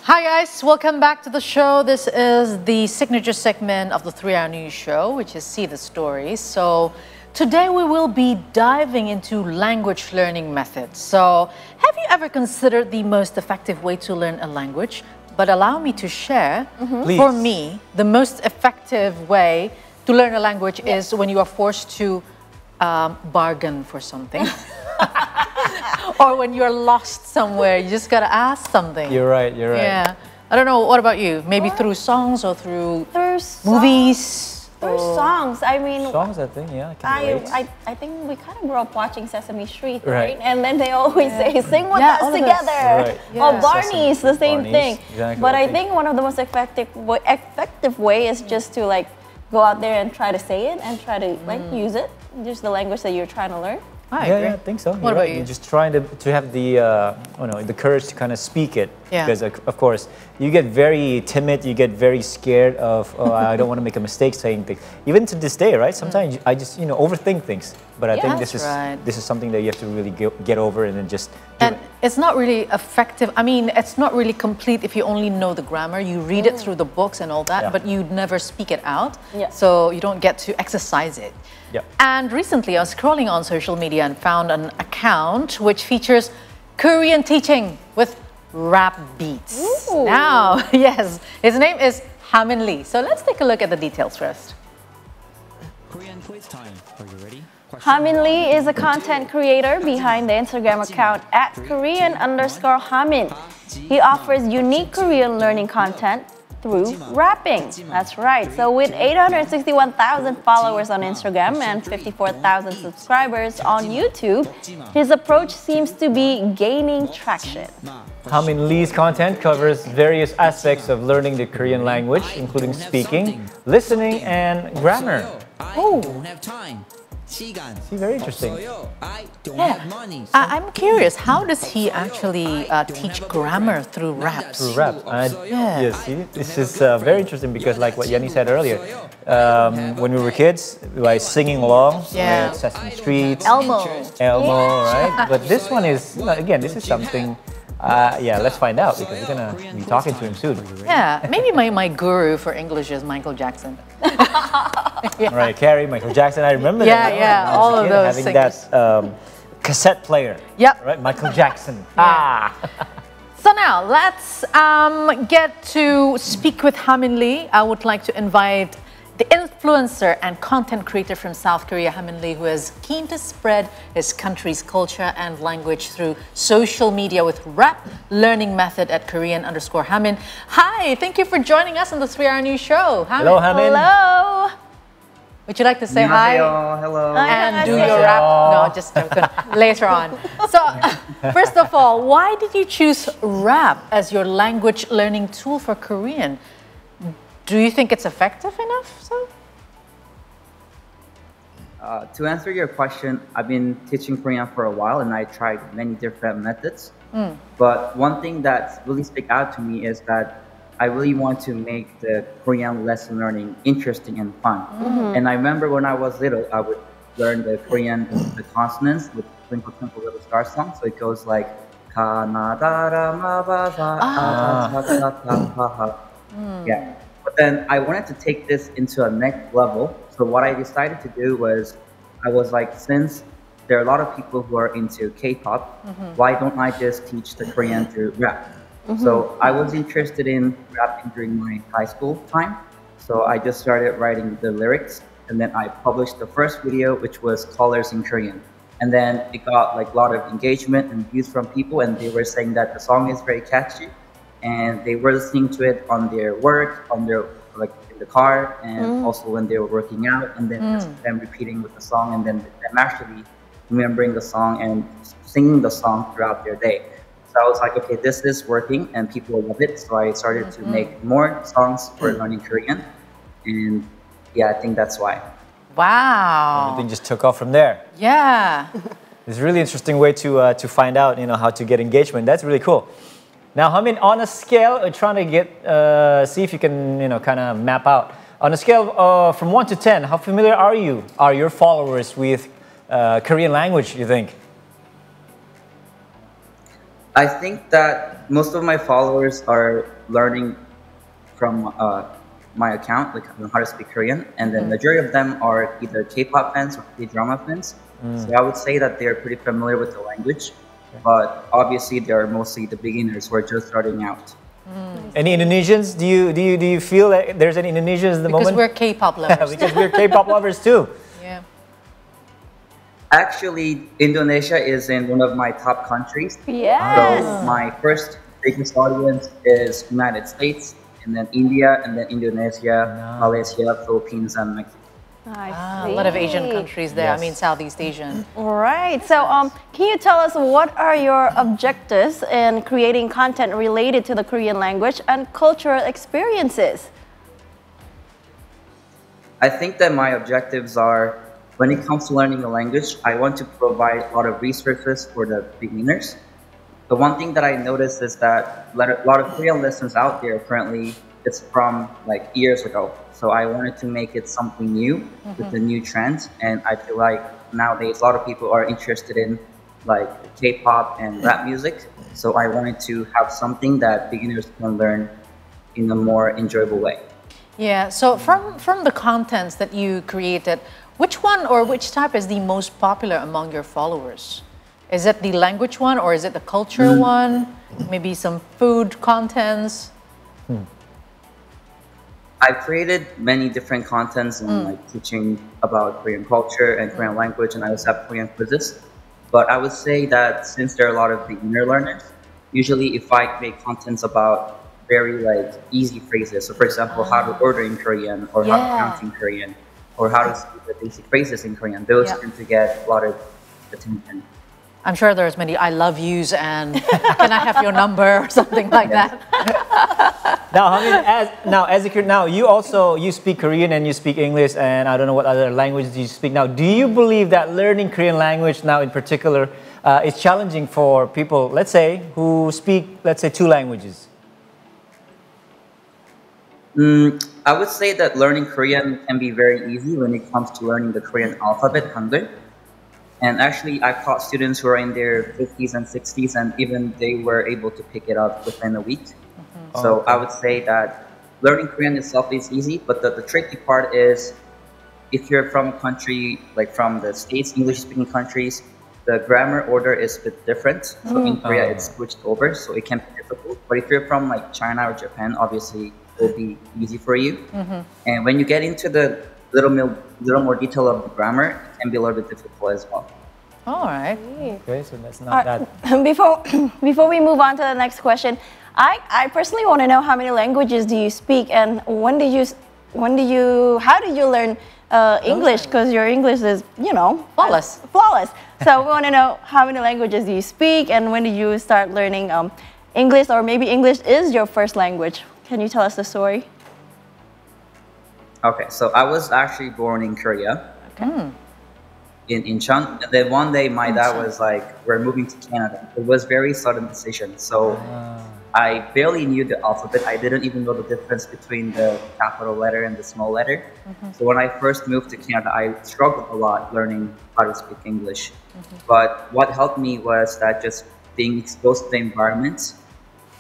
Hi guys, welcome back to the show. This is the signature segment of the 3-Hour News Show, which is See the Stories. So today we will be diving into language learning methods. So have you ever considered the most effective way to learn a language? But allow me to share, for me, the most effective way to learn a language is when you are forced to bargain for something. Or when you're lost somewhere, you just gotta ask something. You're right, you're right. Yeah. I don't know, what about you? Maybe through songs or through movies? Through songs. I mean, songs, I think, yeah. I think we kind of grew up watching Sesame Street, right? And then they always say, sing with us together. Right. Or Barney's, the same thing. Exactly, but I think one of the most effective way is just to like go out there and try to say it and try to like use it. Just the language that you're trying to learn. Yeah, I think so. What about you? You're just trying to have the courage to kind of speak it. Yeah. Because of course you get very timid, you get very scared of I don't want to make a mistake saying things. Even to this day, right? Sometimes I just overthink things. But I think this is something that you have to really get over and then just do it. It's not really effective. I mean, it's not really complete if you only know the grammar. You read it through the books and all that, but you never speak it out. So you don't get to exercise it. And recently I was scrolling on social media and found an account which features Korean teaching with rap beats. Now, yes, his name is Hamin Lee. So let's take a look at the details first. Korean quiz time. Are you ready? Hamin Lee is a content creator behind the Instagram account @Korean_Hamin. He offers unique Korean learning content through rapping. That's right. So with 861,000 followers on Instagram and 54,000 subscribers on YouTube, his approach seems to be gaining traction. Hamin Lee's content covers various aspects of learning the Korean language, including speaking, listening, and grammar. Oh, don't have time. See, very interesting. I'm curious, how does he actually teach grammar through rap? Through rap. Yes, see, this is very interesting because like what Yanni said earlier, when we were kids, by singing along with Sesame Street, Elmo, right? But this one is, again, this is something, let's find out because we're going to be talking to him soon. Yeah, maybe my guru for English is Michael Jackson. Right, Carrie, Michael Jackson, I remember that. Yeah, all of those having singers. that cassette player. Yep. Right, Michael Jackson. So now let's get to speak with Hamin Lee. I would like to invite the influencer and content creator from South Korea, Hamin Lee, who is keen to spread his country's culture and language through social media with rap learning method at Korean_Hamin. Hi, thank you for joining us on the 3-Hour News Show. Hamin. Hello, Hamin. Hello. Would you like to say hi? Hello. And do your rap? No, just later on. So, first of all, why did you choose rap as your language learning tool for Korean? Do you think it's effective enough? To answer your question, I've been teaching Korean for a while and I tried many different methods. But one thing that really stuck out to me is that I really want to make the Korean lesson learning interesting and fun. And I remember when I was little, I would learn the Korean, the consonants with Twinkle Twinkle Little Star song. So it goes like Kanadara Mabasa. Yeah. But then I wanted to take this into a next level. So what I decided to do was, I was like, since there are a lot of people who are into K-pop, why don't I just teach the Korean through rap? So I was interested in rapping during my high school time. So I just started writing the lyrics and then I published the first video, which was Colors in Korean. And then it got like a lot of engagement and views from people and they were saying that the song is very catchy. And they were listening to it on their work, on their in the car, and also when they were working out, and then them repeating with the song, and then them actually remembering the song and singing the song throughout their day. So I was like, okay, this is working, and people love it. So I started to make more songs for learning Korean, and yeah, I think that's why. Wow! Everything just took off from there. Yeah. It's a really interesting way to find out, how to get engagement. That's really cool. Now, Hamin, on a scale, we're trying to get, see if you can, kind of map out. On a scale from 1 to 10, how familiar are your followers with Korean language, you think? I think that most of my followers are learning from my account, like how to speak Korean, and the majority of them are either K-pop fans or K-drama fans. So I would say that they're pretty familiar with the language, but obviously they are mostly the beginners who are just starting out. Any Indonesians? Do you feel that there's any Indonesians at the Because moment? we're K-pop lovers. Because we're K-pop lovers too. Yeah. Actually, Indonesia is in one of my top countries. Yes. So my first biggest audience is United States, and then India, and then Indonesia, Malaysia, Philippines, and Mexico. I A lot of Asian see. countries there. I Yes. mean, Southeast Asian. Right. So, can you tell us what are your objectives in creating content related to the Korean language and cultural experiences? I think that my objectives are, when it comes to learning a language, I want to provide a lot of resources for the beginners. The one thing that I noticed is that a lot of Korean lessons out there currently, it's from like years ago. So I wanted to make it something new with the new trends. And I feel like nowadays a lot of people are interested in like K-pop and rap music. So I wanted to have something that beginners can learn in a more enjoyable way. Yeah. So from the contents that you created, which one or which type is the most popular among your followers? Is it the language one or is it the culture one? Maybe some food contents? I've created many different contents and like teaching about Korean culture and Korean language, and I also have Korean quizzes. But I would say that since there are a lot of beginner learners, usually if I make contents about very like easy phrases, so for example, how to order in Korean or how to pronounce in Korean or how to speak the basic phrases in Korean, those tend to get a lot of attention. I'm sure there's many I love yous and can I have your number or something like that. Now, I mean, now you speak Korean and you speak English, and I don't know what other languages you speak. Now, do you believe that learning Korean language now in particular is challenging for people, let's say, who speak, let's say, 2 languages? I would say that learning Korean can be very easy when it comes to learning the Korean alphabet, Hangul. And actually, I've taught students who are in their 50s and 60s, and even they were able to pick it up within a week. So I would say that learning Korean itself is easy, but the tricky part is if you're from a country, like from the States, English-speaking countries, the grammar order is a bit different. So in Korea, it's switched over, so it can be difficult. But if you're from like China or Japan, obviously it will be easy for you. And when you get into the little more detail of the grammar, it can be a little bit difficult as well. All right. Okay, so that's not that. Before we move on to the next question, I personally want to know how many languages do you speak and how did you learn English? Because your English is, Flawless. flawless. So we want to know how many languages do you speak and when did you start learning English, or maybe English is your first language? Can you tell us the story? Okay, so I was actually born in Korea. In Incheon. And then one day my dad was like, we're moving to Canada. It was very sudden decision. So I barely knew the alphabet. I didn't even know the difference between the capital letter and the small letter. So when I first moved to Canada, I struggled a lot learning how to speak English. But what helped me was that just being exposed to the environment.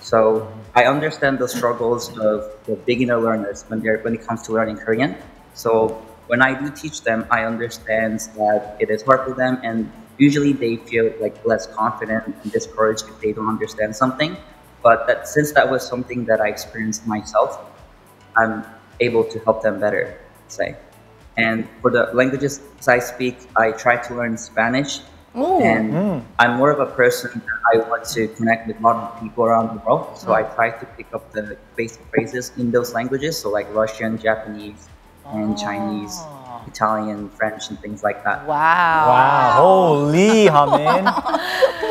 So I understand the struggles of the beginner learners when it comes to learning Korean. So when I do teach them, I understand that it is hard for them, and usually they feel like less confident and discouraged if they don't understand something. But since that was something that I experienced myself, I'm able to help them better, say. And for the languages I speak, I try to learn Spanish. And I'm more of a person that I want to connect with a lot of people around the world. So I try to pick up the basic phrases in those languages, so like Russian, Japanese, and Chinese, Italian, French, and things like that. Wow. Wow, holy, Hamin.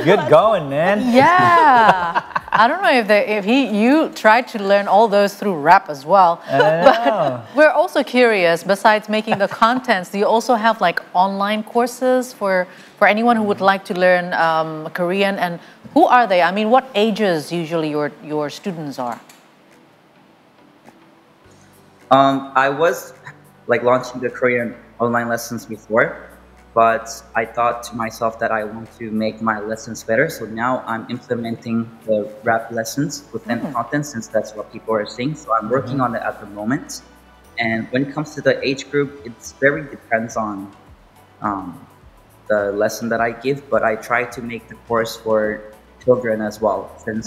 Good going, man. Yeah. I don't know if you tried to learn all those through rap as well. But we're also curious, besides making the contents, do you also have like online courses for anyone who would like to learn Korean? And who are they? I mean, what ages usually your students are? I was like launching the Korean online lessons before, but I thought to myself that I want to make my lessons better. So now I'm implementing the rap lessons within content since that's what people are seeing. So I'm working on it at the moment. And when it comes to the age group, it's very depends on the lesson that I give, but I try to make the course for children as well, since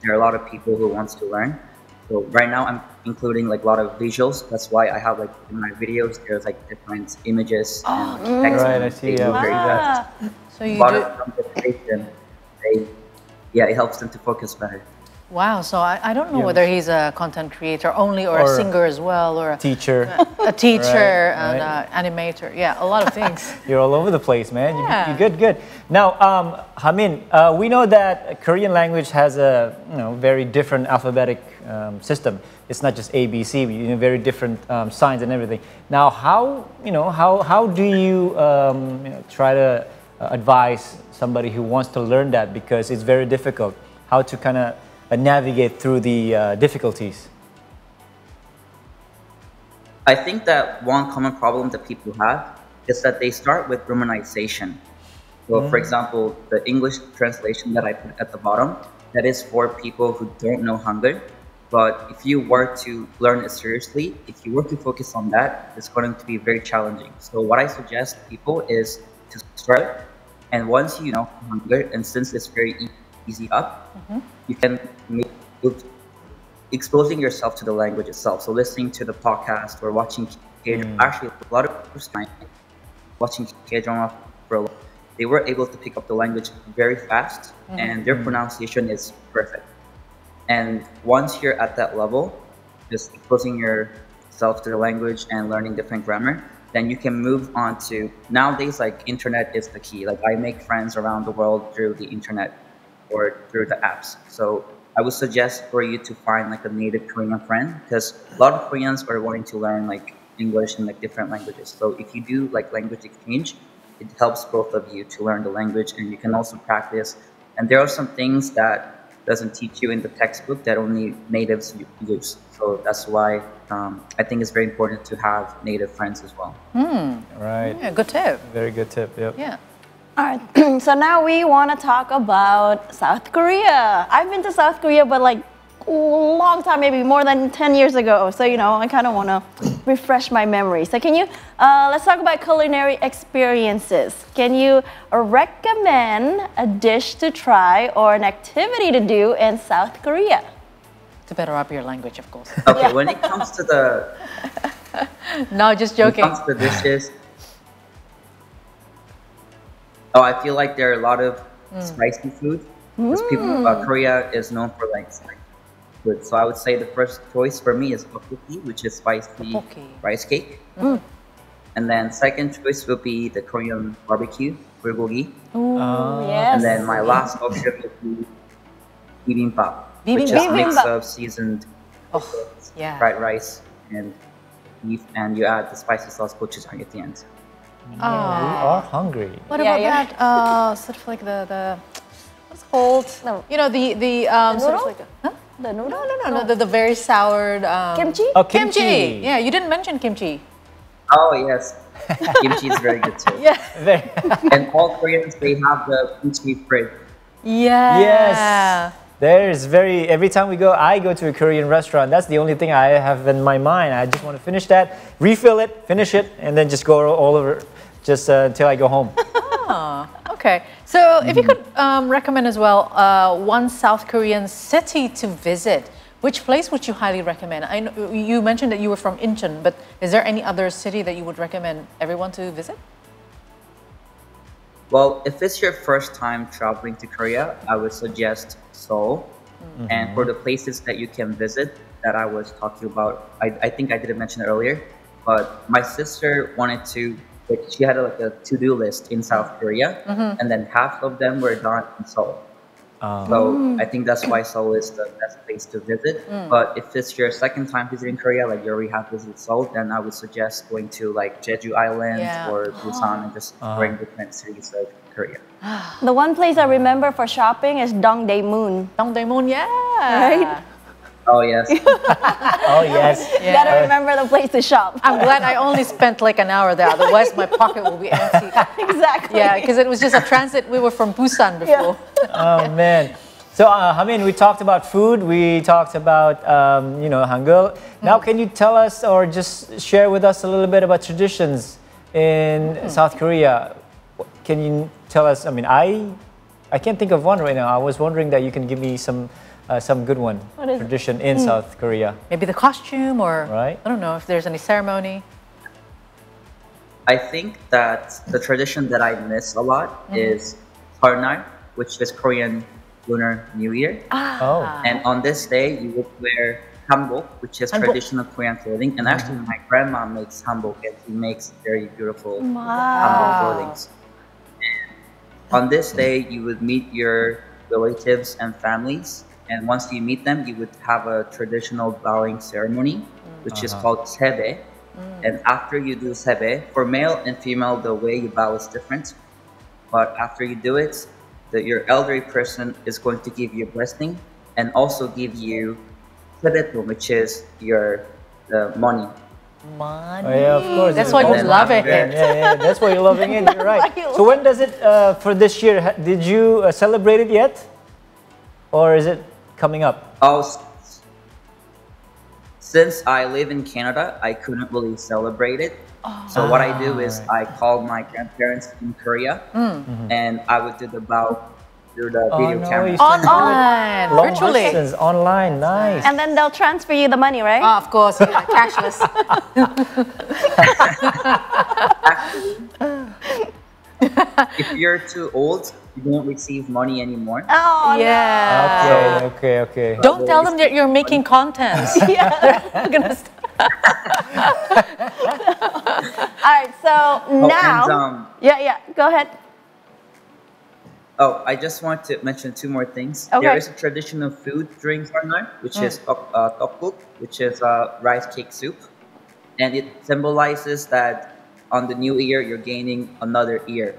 there are a lot of people who wants to learn. So right now I'm including like a lot of visuals. That's why I have like in my videos there's like different images and text. Right, I see. They move very fast. So A you lot do. of conversation, it helps them to focus better. Wow. So I don't know whether he's a content creator only or a Or singer as well, or Teacher. a teacher and right. Animator. Yeah, a lot of things. You're all over the place, man. Yeah. You're good. Now, Hamin, we know that Korean language has a very different alphabetic system. It's not just A, B, C. Very different signs and everything. Now, how do you try to advise somebody who wants to learn that, because it's very difficult? How to kind of navigate through the difficulties? I think that one common problem that people have is that they start with romanization. So, for example, the English translation that I put at the bottom, that is for people who don't know Hangul. But if you were to learn it seriously, if you were to focus on that, it's going to be very challenging. So what I suggest people is to start, and once you know Hangul, and since it's very easy up, you can make exposing yourself to the language itself. So listening to the podcast or watching actually a lot of time watching K-drama for a lot, they were able to pick up the language very fast, and their pronunciation is perfect. And once you're at that level, just exposing yourself to the language and learning different grammar, then you can move on to, nowadays, like internet is the key. Like I make friends around the world through the internet or through the apps. So I would suggest for you to find like a native Korean friend, because a lot of Koreans are wanting to learn like English and like different languages. So if you do like language exchange, it helps both of you to learn the language, and you can also practice. And there are some things that doesn't teach you in the textbook that only natives use. So that's why I think it's very important to have native friends as well. Right. Yeah, good tip. Very good tip. Yep. Yeah. All right, so now we want to talk about South Korea. I've been to South Korea, but like a long time, maybe more than 10 years ago. So, I kind of want to refresh my memory. So can you, let's talk about culinary experiences. Can you recommend a dish to try or an activity to do in South Korea? To better up your language, of course. Okay, when it comes to the No, just when it joking. comes to the dishes, I feel like there are a lot of spicy food. Because Korea is known for like spicy food. So I would say the first choice for me is tteokbokki, which is spicy Tteokbokki. rice cake. And then second choice would be the Korean barbecue, bulgogi. Yes. And then my last option would be bibimbap, which is a mix Bibimbap. of seasoned Yeah. fried rice and beef, and you add the spicy sauce gochujang at the end. We are hungry. What Yeah, about yeah. that? Sort of like the what's it called? No. The sort of noodle? like huh? The noodle? No, the very soured Kimchi? Oh, kimchi. Yeah, you didn't mention kimchi. Oh yes, kimchi is very good too. Yeah. Very- And all Koreans, they have the kimchi fridge. Yeah. Yes. There's every time I go to a Korean restaurant, that's the only thing I have in my mind. I just want to finish that, refill it, finish it, and then just go all over just until I go home. Okay. So if you could recommend as well one South Korean city to visit, which place would you highly recommend? I know you mentioned that you were from Incheon, but is there any other city that you would recommend everyone to visit? Well, if it's your first time traveling to Korea, I would suggest Seoul. And for the places that you can visit that I was talking about, I think I didn't mention it earlier, but my sister wanted to, she had like a to-do list in South Korea, and then half of them were done in Seoul. So I think that's why Seoul is the best place to visit. But if it's your second time visiting Korea, like you already have visited Seoul, then I would suggest going to like Jeju Island Yeah. or Busan and just exploring different cities of Korea. The one place I remember for shopping is Dongdaemun. Dongdaemun, yeah. Right? Oh yes. Oh, yes. Gotta remember the place to shop. I'm glad I only spent like an hour there. Otherwise, my pocket will be empty. Exactly. Yeah, because it was just a transit. We were from Busan before. Oh, man. So, Hamin, we talked about food. We talked about, Hangul. Now, can you tell us or just share with us a little bit about traditions in South Korea? Can you tell us? I mean, I can't think of one right now. I was wondering that you can give me some good one. What is it? Tradition in South Korea. Maybe the costume or Right. I don't know if there's any ceremony. I think that the tradition that I miss a lot is Seoll날, which is Korean Lunar New Year. Oh. And on this day, you would wear hanbok, which is Hanbok. traditional Korean clothing. And actually, my grandma makes hanbok, and she makes very beautiful hanbok Wow. clothing. On this day, you would meet your relatives and families. And once you meet them, you would have a traditional bowing ceremony, which is called sebe. And after you do sebe, for male and female, the way you bow is different. But after you do it, your elderly person is going to give you a blessing and also give you sebeto, which is your money. Money. Oh, yeah, of course. That's It's why you awesome. love it. Yeah, that's why you're loving it. You're right. Why you So when does it, for this year, did you celebrate it yet? Or is it coming up? Oh, since I live in Canada, I couldn't really celebrate it. So what I do is I call my grandparents in Korea, and I would do the bow through the video camera. you send Online, long virtually. distance, online, nice. And then they'll transfer you the money, right? Of course, yeah, cashless. If you're too old, you don't receive money anymore. Oh, Yeah. Okay. Don't tell them that you're making contents. They're gonna All right, so now. And, Yeah, go ahead. oh, I just want to mention two more things. Okay. There is a traditional food during Seoll날, which is tteokguk, which is rice cake soup, and it symbolizes that on the new year you're gaining another year.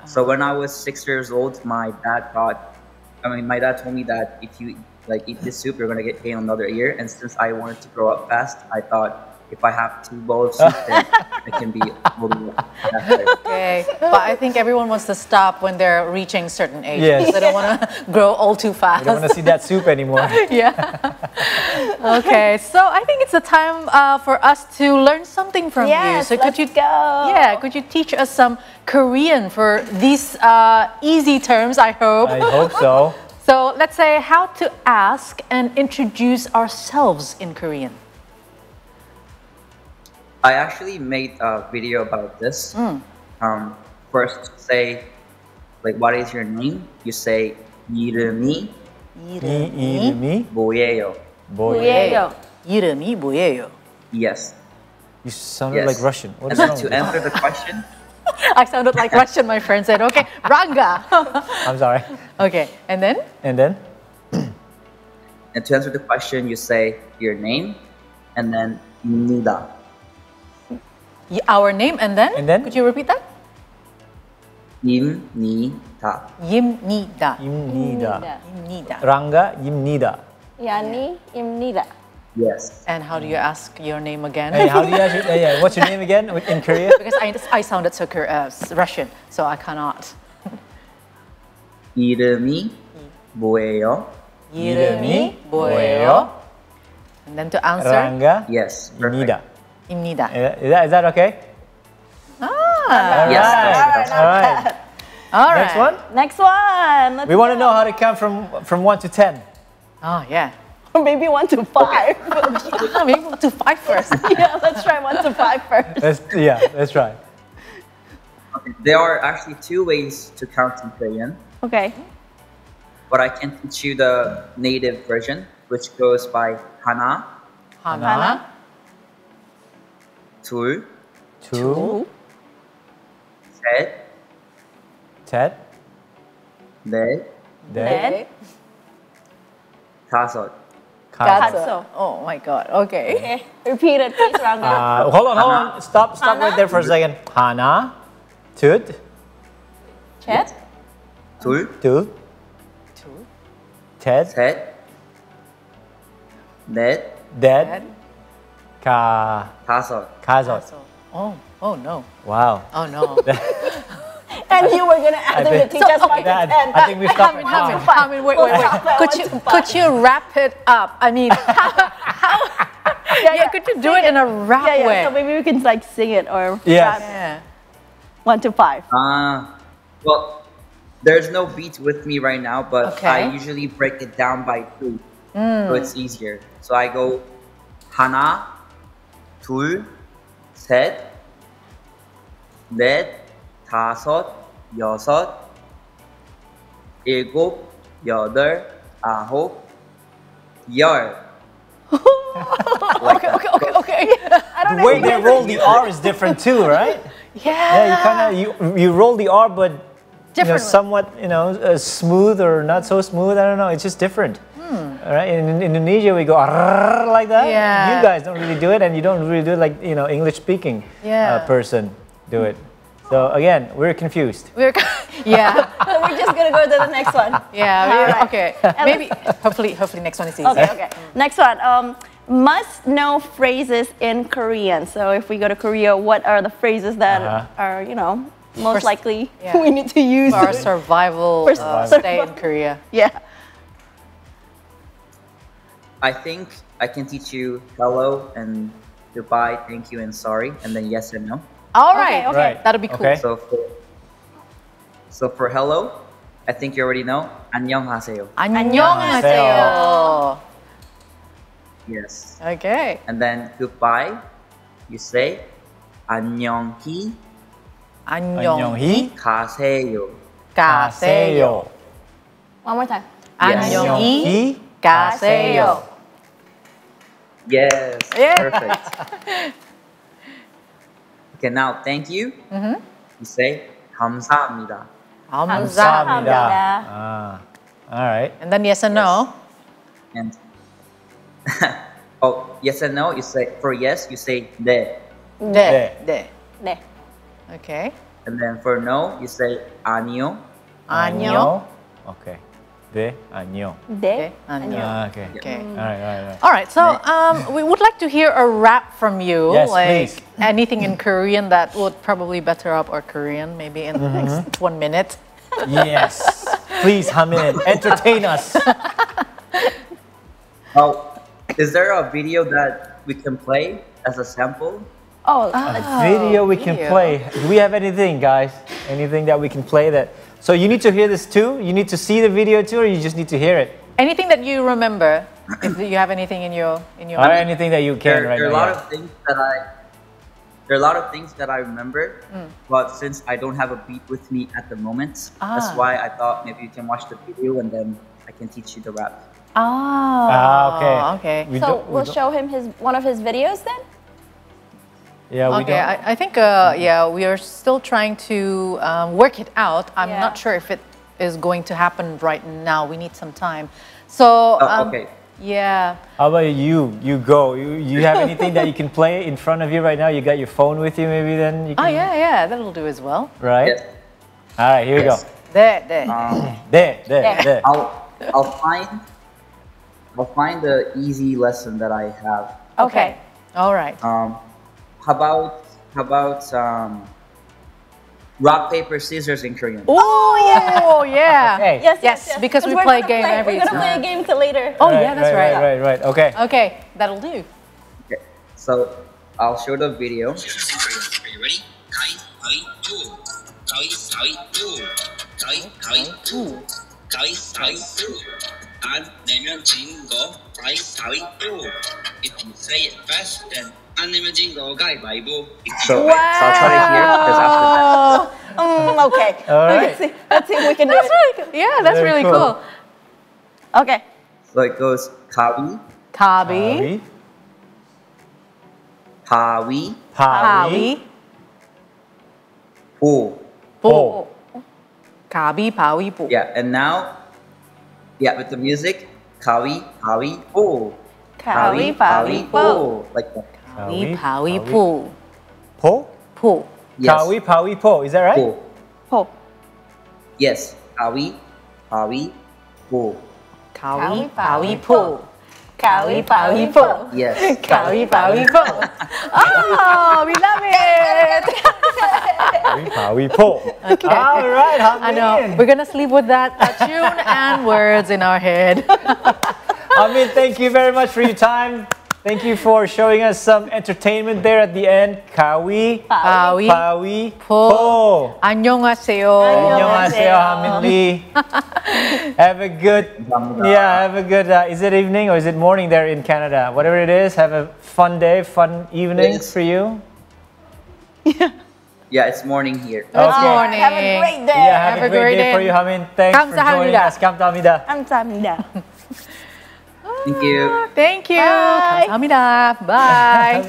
So when I was 6 years old, my dad told me that if you eat this soup, you're gonna gain another year. And since I wanted to grow up fast, I thought if I have 2 bowls of soup, then I can be older faster. Okay, but I think everyone wants to stop when they're reaching certain age. Yes. They don't want to grow old too fast. I don't want to see that soup anymore. Yeah. Okay, so I think it's the time for us to learn something from you. Yes, So let's go. Yeah, could you teach us some Korean for these easy terms? I hope. I hope so. So let's say how to ask and introduce ourselves in Korean. I actually made a video about this. First, say, what is your name? You say, 이름이 이름이 뭐예요? 뭐예요? 이름이 뭐예요? Yes. You sounded Yes. like Russian. What And is then wrong to with you? answer the question, I sounded like Russian, my friend said. Okay, Ranga. I'm sorry. Okay, and then? And then? and to answer the question, you say your name, and then 입니다. Our name and then? And then? Could you repeat that? 입니다. Yimnida. 임니다. Yimnida. Ranga 임니다. Yani imnida. Yes. And how do you ask your name again? Hey, how do you ask what's your name again in Korea? Because I sounded so Russian, so I cannot. 이름이 뭐예요? 이름이 뭐예요? And then to answer, Ranga Yes. Perfect. 임니다. 입니다. Is that okay? Ah, Yes. Alright. All right. all right. Next one. Next one. Let's We want to go. know how to count from 1 to 10. Oh, yeah. Maybe 1 to 5. Maybe we'll do 5 first. Yeah, let's try 1 to 5 first. Let's try. Okay. There are actually 2 ways to count in Korean, Okay. but I can teach you the native version, which goes by 하나, 하나, 둘, 2, 셋, 셋, 넷, 넷, 다섯. Katso. Oh my God. Okay. Okay. Repeat it, please, Ranga. hold on. Stop right there for a second. 하나, 둘, Chet. 둘, 둘, 셋, 셋, 넷, 넷, 가, 다섯. 가섯. Oh no. Wow. Oh no. And you were gonna ask them to think- teach us one to That- 10. I think we stopped at Hamin, one. Hamin, wait. Could you wrap it up? I mean, yeah, could you do it in a rap Yeah, way? so maybe we can like sing it or Yes. rap Yeah. 1 to 5. Well, there's no beat with me right now, but Okay. I usually break it down by 2, so it's easier. So I go 하나, 둘, 셋, 넷, 다섯, 여섯, 일곱, 여덟, 아홉, 열. Okay. The way they roll the R is different too, right? Yeah, you kind of you roll the R, but Differently. somewhat smooth or not so smooth. I don't know. It's just different. All right. In Indonesia, we go "Arrrr" like that. Yeah. You guys don't really do it, and you don't really do it like English speaking Yeah. person do it. So again, we're confused. Yeah. So we're just gonna go to the next one. Yeah. Alright. Okay. Maybe. Hopefully, next one is easy. Okay. Next one. Must know phrases in Korean. So if we go to Korea, what are the phrases that are, most First- likely yeah. we need to use? For our survival For survival. stay in Korea. Yeah. I think I can teach you hello and goodbye, thank you, and sorry, and then yes and no. All right. Okay. Right. That'll be cool. Okay. So for hello, I think you already know. 안녕하세요. 안녕하세요. Yes. Okay. And then goodbye, you say 안녕히 안녕히 가세요. 가세요. One more time. Yes. 안녕히 가세요. Yes. Yeah. Perfect. Okay, now thank you. You say 감사합니다. 감사합니다. All right. And then yes and no. And oh, yes and no. You say for yes, you say 네. 네. 네. 네. Okay. And then for no, you say 아니요. 안녕. Okay. 네, 안녕. 네. 안녕. Okay. Okay. All right. All right. So we would like to hear a rap from you. Yes, like please. anything in Korean that would probably better up our Korean maybe in the next 1 minute. Yes. Please, Hamin, entertain us. Oh, is there a video that we can play as a sample? Oh, Video we can video. play. Do we have anything, guys? Anything that we can play that? So you need to hear this too? You need to see the video too, or you just need to hear it? Anything that you remember, if you have anything in your Or anything that you can right There are a now. lot yeah. of things that there are a lot of things that I remember, but since I don't have a beat with me at the moment, that's why I thought maybe you can watch the video and then I can teach you the rap. Okay. We so don't- we we'll don't- show him one of his videos then? Yeah, we Okay, don't. I think we are still trying to work it out. I'm Yeah. not sure if it is going to happen right now. We need some time. So Okay. yeah. How about you? You go. You have anything that you can play in front of you right now? You got your phone with you, maybe then you Oh can. yeah, that'll do as well. Right. Yes. All right, here we go. Yes. There. There. I'll find the easy lesson that I have. Okay. All right. How about rock paper scissors in Korean? Oh yeah. Hey. Yes, because we we're play a gonna game every We're gonna play a time. game till later. Oh yeah, that's right. Right. Okay. Okay, that'll do. Okay. So I'll show the video. Are you ready? 가위바위보. 가위바위보. 가위바위보. 가위바위보. 안 내면 진 거 가위바위보. If you say it fast, then 안 내면 진 거 가위바위보. So I'll try to hear because after that. Okay. All right. Let's see if we can do That's it. really cool. Yeah, that's Very really cool. cool. Okay. So it goes 가위, 가비, 바위, 바위, 보. 보. 가비, 바위, 보. Yeah, and now, with the music, 가위, 바위, 보. 가위바위보. Like that. 가위, 바위, 보. Po? 보. Yes. Kawi, pawi, po. Is that right? 보. 보. Yes. 가위, 바위, 보. 가위, 바위, 보. Kawi pawi po. Yes. Kawi pawi po. Oh, we love it. Pawi po. Okay. All right, I know. Hamin. We're gonna sleep with that tune and words in our head. Hamin, thank you very much for your time. Thank you for showing us some entertainment there at the end. Kawi, Pawi pawi, po. po. 안녕하세요. 안녕하세요, Hamin Lee. Have a good, have a good, is it evening or is it morning there in Canada? Whatever it is, have a fun day, fun evening Yes. for you. Yeah, it's morning here. Good morning. Have a great day. Yeah, have a great day for you, Hamin. Thanks for joining 감사합니다. us. 감사합니다. 감사합니다. Thank you. Thank you. Bye. 감사합니다. Bye.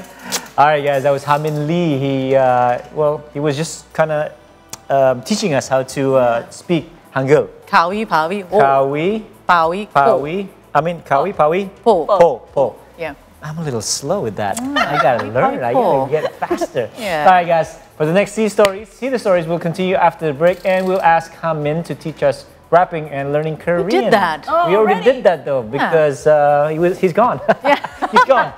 All right, guys, that was Hamin Lee. He was just kind of teaching us how to speak Hangul. 가위 바위 오. Kawi, 바위 pawi. I mean, kawi, pawi, po. po. Yeah. I'm a little slow with that. I gotta learn. I gotta get faster. Yeah. All right, guys. For the next See the Stories will continue after the break, and we'll ask Hamin to teach us rapping and learning Korean. We did that. We already did that though because he's gone. Yeah. He's gone.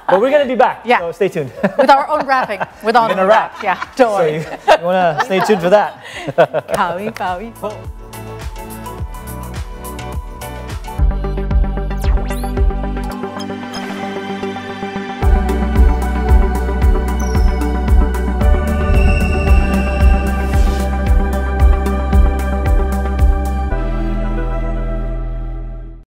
But we're gonna be back. Yeah. So stay tuned. With our own rapping. With our We're own gonna rap. Yeah. Don't So worry. you wanna stay tuned for that. 가위 바위 보.